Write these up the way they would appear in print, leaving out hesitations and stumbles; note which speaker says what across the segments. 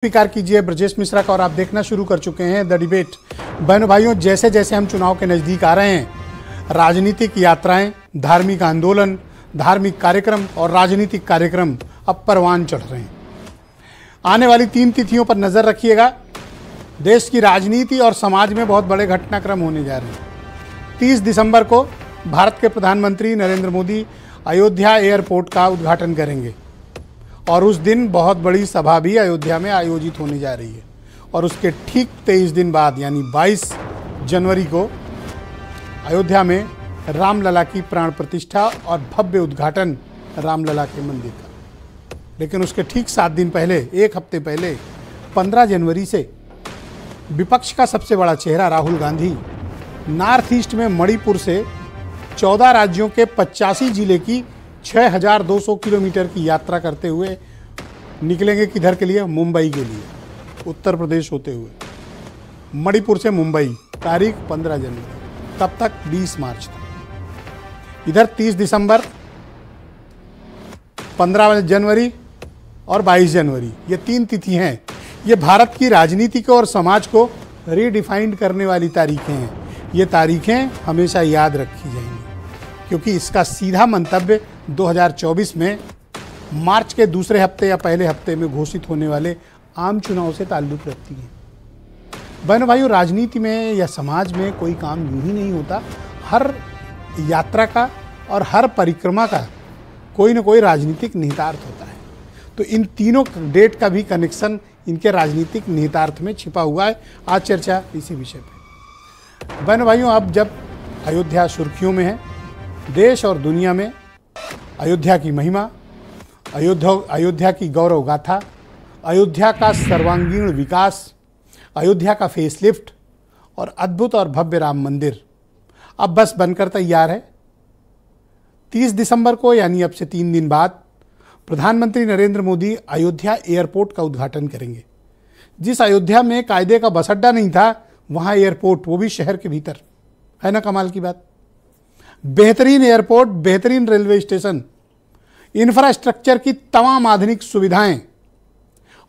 Speaker 1: स्वीकार कीजिए ब्रजेश मिश्रा का और आप देखना शुरू कर चुके हैं द डिबेट। बहनों भाइयों, जैसे जैसे हम चुनाव के नज़दीक आ रहे हैं, राजनीतिक यात्राएं, धार्मिक आंदोलन, धार्मिक कार्यक्रम और राजनीतिक कार्यक्रम अब परवान चढ़ रहे हैं। आने वाली 3 तिथियों पर नज़र रखिएगा। देश की राजनीति और समाज में बहुत बड़े घटनाक्रम होने जा रहे हैं। 30 दिसंबर को भारत के प्रधानमंत्री नरेंद्र मोदी अयोध्या एयरपोर्ट का उद्घाटन करेंगे और उस दिन बहुत बड़ी सभा भी अयोध्या में आयोजित होने जा रही है। और उसके ठीक 23 दिन बाद यानी 22 जनवरी को अयोध्या में रामलला की प्राण प्रतिष्ठा और भव्य उद्घाटन रामलला के मंदिर का। लेकिन उसके ठीक 7 दिन पहले, एक हफ्ते पहले 15 जनवरी से विपक्ष का सबसे बड़ा चेहरा राहुल गांधी नॉर्थ ईस्ट में मणिपुर से 14 राज्यों के 85 जिले की 6200 किलोमीटर की यात्रा करते हुए निकलेंगे। किधर के लिए? मुंबई के लिए, उत्तर प्रदेश होते हुए मणिपुर से मुंबई, तारीख 15 जनवरी, तब तक 20 मार्च तक। इधर 30 दिसंबर, 15 जनवरी और 22 जनवरी, ये 3 तिथि हैं। ये भारत की राजनीति को और समाज को रीडिफाइंड करने वाली तारीखें हैं। ये तारीखें हमेशा याद रखी जाएंगी क्योंकि इसका सीधा मंतव्य 2024 में मार्च के दूसरे हफ्ते या पहले हफ्ते में घोषित होने वाले आम चुनाव से ताल्लुक़ रखती है। बहनों भाइयों, राजनीति में या समाज में कोई काम यूं ही नहीं होता। हर यात्रा का और हर परिक्रमा का कोई ना कोई राजनीतिक निहितार्थ होता है। तो इन तीनों डेट का भी कनेक्शन इनके राजनीतिक निहितार्थ में छिपा हुआ है। आज चर्चा इसी विषय पर। बहनों भाइयों, अब जब अयोध्या सुर्खियों में है, देश और दुनिया में अयोध्या की महिमा, अयोध्या की गौरव गाथा, अयोध्या का सर्वांगीण विकास, अयोध्या का फेसलिफ्ट और अद्भुत और भव्य राम मंदिर अब बस बनकर तैयार है। 30 दिसंबर को यानी अब से 3 दिन बाद प्रधानमंत्री नरेंद्र मोदी अयोध्या एयरपोर्ट का उद्घाटन करेंगे। जिस अयोध्या में कायदे का बस अड्डा नहीं था, वहाँ एयरपोर्ट, वो भी शहर के भीतर। है ना कमाल की बात? बेहतरीन एयरपोर्ट, बेहतरीन रेलवे स्टेशन, इंफ्रास्ट्रक्चर की तमाम आधुनिक सुविधाएं।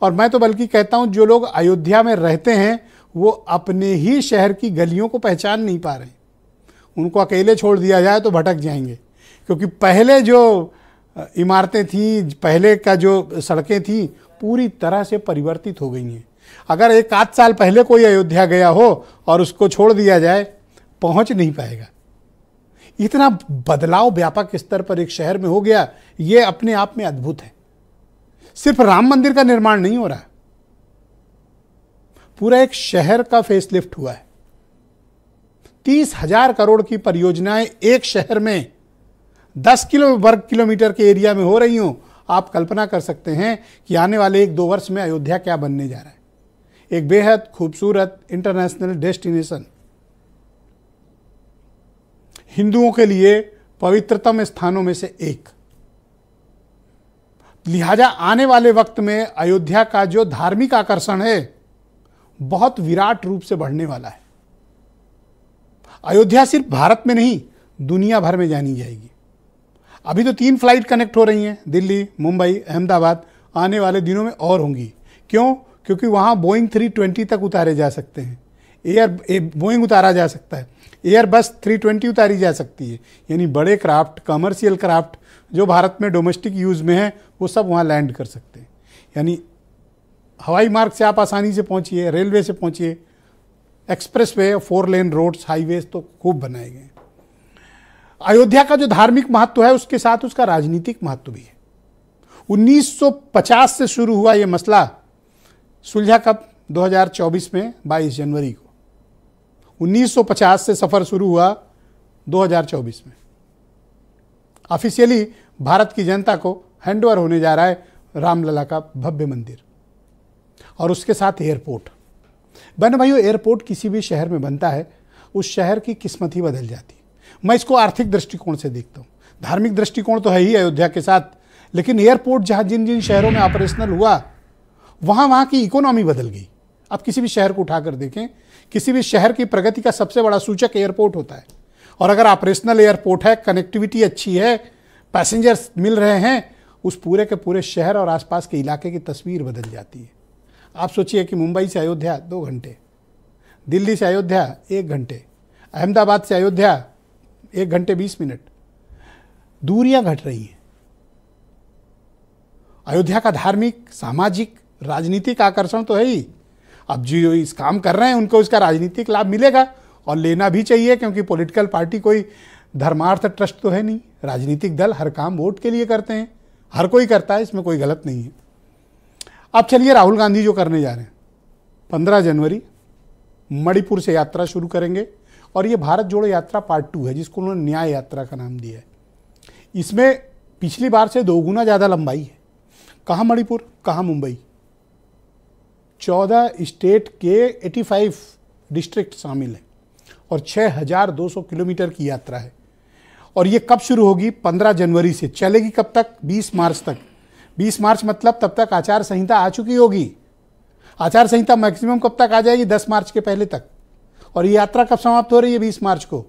Speaker 1: और मैं तो बल्कि कहता हूं, जो लोग अयोध्या में रहते हैं वो अपने ही शहर की गलियों को पहचान नहीं पा रहे। उनको अकेले छोड़ दिया जाए तो भटक जाएंगे, क्योंकि पहले जो इमारतें थीं, पहले का जो सड़कें थीं, पूरी तरह से परिवर्तित हो गई हैं। अगर 1 आध साल पहले कोई अयोध्या गया हो और उसको छोड़ दिया जाए, पहुंच नहीं पाएगा। इतना बदलाव व्यापक स्तर पर एक शहर में हो गया, ये अपने आप में अद्भुत है। सिर्फ राम मंदिर का निर्माण नहीं हो रहा, पूरा एक शहर का फेसलिफ्ट हुआ है। 30,000 करोड़ की परियोजनाएं एक शहर में 10 वर्ग किलोमीटर के एरिया में हो रही हो। आप कल्पना कर सकते हैं कि आने वाले 1-2 वर्ष में अयोध्या क्या बनने जा रहा है। एक बेहद खूबसूरत इंटरनेशनल डेस्टिनेशन, हिंदुओं के लिए पवित्रतम स्थानों में से एक। लिहाजा आने वाले वक्त में अयोध्या का जो धार्मिक आकर्षण है, बहुत विराट रूप से बढ़ने वाला है। अयोध्या सिर्फ भारत में नहीं, दुनिया भर में जानी जाएगी। अभी तो 3 फ्लाइट कनेक्ट हो रही हैं, दिल्ली, मुंबई, अहमदाबाद। आने वाले दिनों में और होंगी। क्यों? क्योंकि वहाँ बोइंग 320 तक उतारे जा सकते हैं। बोइंग उतारा जा सकता है, एयरबस 320 उतारी जा सकती है। यानी बड़े क्राफ्ट, कमर्शियल क्राफ्ट जो भारत में डोमेस्टिक यूज़ में है, वो सब वहाँ लैंड कर सकते हैं। यानी हवाई मार्ग से आप आसानी से पहुँचिए, रेलवे से पहुँचिए, एक्सप्रेस वे, 4 लेन रोड्स, हाईवेज तो खूब बनाए गए। अयोध्या का जो धार्मिक महत्व है, उसके साथ उसका राजनीतिक महत्व भी है। 1950 से शुरू हुआ ये मसला सुलझा कब? 2024 में 22 जनवरी को। 1950 से सफ़र शुरू हुआ 2024 में। ऑफिशियली भारत की जनता को हैंडओवर होने जा रहा है रामलला का भव्य मंदिर और उसके साथ एयरपोर्ट। बहनों भाइयों, एयरपोर्ट किसी भी शहर में बनता है, उस शहर की किस्मत ही बदल जाती है। मैं इसको आर्थिक दृष्टिकोण से देखता हूँ। धार्मिक दृष्टिकोण तो है ही अयोध्या के साथ, लेकिन एयरपोर्ट जहाँ जिन जिन शहरों में ऑपरेशनल हुआ, वहाँ की इकोनॉमी बदल गई। आप किसी भी शहर को उठाकर देखें, किसी भी शहर की प्रगति का सबसे बड़ा सूचक एयरपोर्ट होता है। और अगर ऑपरेशनल एयरपोर्ट है, कनेक्टिविटी अच्छी है, पैसेंजर्स मिल रहे हैं, उस पूरे के पूरे शहर और आसपास के इलाके की तस्वीर बदल जाती है। आप सोचिए कि मुंबई से अयोध्या 2 घंटे, दिल्ली से अयोध्या 1 घंटे, अहमदाबाद से अयोध्या 1 घंटे 20 मिनट, दूरियां घट रही हैं। अयोध्या का धार्मिक, सामाजिक, राजनीतिक आकर्षण तो है ही। अब जो इस काम कर रहे हैं उनको इसका राजनीतिक लाभ मिलेगा और लेना भी चाहिए, क्योंकि पॉलिटिकल पार्टी कोई धर्मार्थ ट्रस्ट तो है नहीं। राजनीतिक दल हर काम वोट के लिए करते हैं, हर कोई करता है, इसमें कोई गलत नहीं है। अब चलिए राहुल गांधी जो करने जा रहे हैं, 15 जनवरी मणिपुर से यात्रा शुरू करेंगे और ये भारत जोड़ो यात्रा पार्ट 2 है, जिसको उन्होंने न्याय यात्रा का नाम दिया है। इसमें पिछली बार से 2 गुना ज़्यादा लंबाई है। कहाँ मणिपुर, कहाँ मुंबई, 14 स्टेट के 85 डिस्ट्रिक्ट शामिल हैं और 6200 किलोमीटर की यात्रा है। और ये कब शुरू होगी? 15 जनवरी से चलेगी। कब तक? 20 मार्च तक। 20 मार्च मतलब तब तक आचार संहिता आ चुकी होगी। आचार संहिता मैक्सिमम कब तक आ जाएगी? 10 मार्च के पहले तक। और ये यात्रा कब समाप्त हो रही है? 20 मार्च को।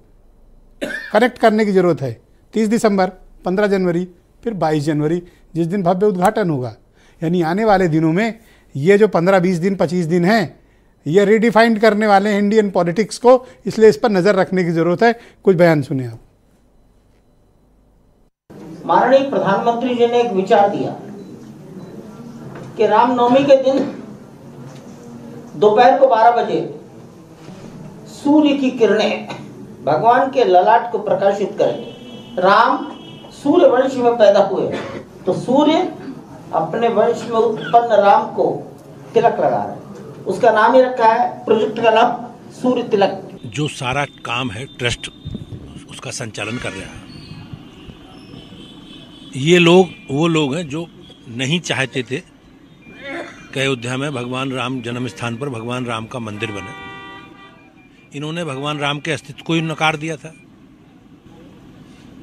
Speaker 1: कनेक्ट करने की जरूरत है। 30 दिसंबर, 15 जनवरी, फिर 22 जनवरी, जिस दिन भव्य उद्घाटन होगा। यानी आने वाले दिनों में ये जो 15-20 दिन, 25 दिन हैं, ये रिडिफाइंड करने वाले हैं इंडियन पॉलिटिक्स को, इसलिए इस पर नजर रखने की जरूरत है। कुछ बयान सुने आप।
Speaker 2: माननीय प्रधानमंत्री जी ने एक विचार दिया कि रामनवमी के दिन दोपहर को 12 बजे सूर्य की किरणें भगवान के ललाट को प्रकाशित करेंगे। राम सूर्य वंश में पैदा हुए, तो सूर्य अपने वंश में उत्पन्न राम को तिलक लगा रहे हैं। उसका नाम ही रखा है, प्रोजेक्ट का नाम सूर्य तिलक।
Speaker 3: जो सारा काम है ट्रस्ट उसका संचालन कर रहा है। ये लोग वो लोग हैं जो नहीं चाहते थे कि अयोध्या में भगवान राम जन्म स्थान पर भगवान राम का मंदिर बने। इन्होंने भगवान राम के अस्तित्व को ही नकार दिया था।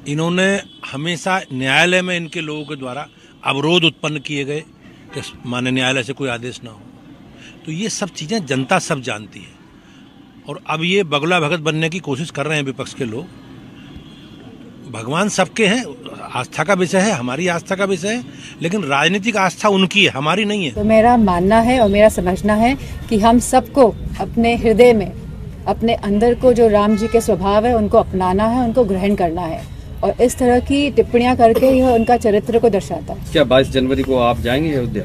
Speaker 3: इन्होंने हमेशा न्यायालय में इनके लोगों के द्वारा अवरोध उत्पन्न किए गए कि माने न्यायालय से कोई आदेश ना हो। तो ये सब चीज़ें जनता सब जानती है। और अब ये बगुला भगत बनने की कोशिश कर रहे हैं विपक्ष के लोग। भगवान सबके हैं, आस्था का विषय है, हमारी आस्था का विषय है, लेकिन राजनीतिक आस्था उनकी है, हमारी नहीं है।
Speaker 4: तो मेरा मानना है और मेरा समझना है कि हम सबको अपने हृदय में, अपने अंदर को जो राम जी के स्वभाव है उनको अपनाना है, उनको ग्रहण करना है। और इस तरह की टिप्पणियां करके यह उनका चरित्र को दर्शाता है।
Speaker 5: क्या 22 जनवरी को आप जाएंगे अयोध्या?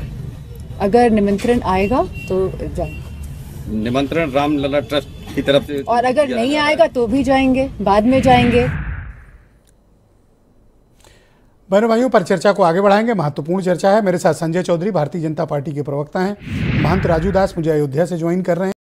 Speaker 4: अगर निमंत्रण आएगा तो जाएंगे।
Speaker 5: निमंत्रण रामलला ट्रस्ट की तरफ से,
Speaker 4: और अगर नहीं आएगा तो भी जाएंगे, बाद में जाएंगे।
Speaker 1: बहनों भाइयों, पर चर्चा को आगे बढ़ाएंगे। महत्वपूर्ण चर्चा है। मेरे साथ संजय चौधरी भारतीय जनता पार्टी के प्रवक्ता हैं। महंत राजू दास मुझे अयोध्या से ज्वाइन कर रहे हैं।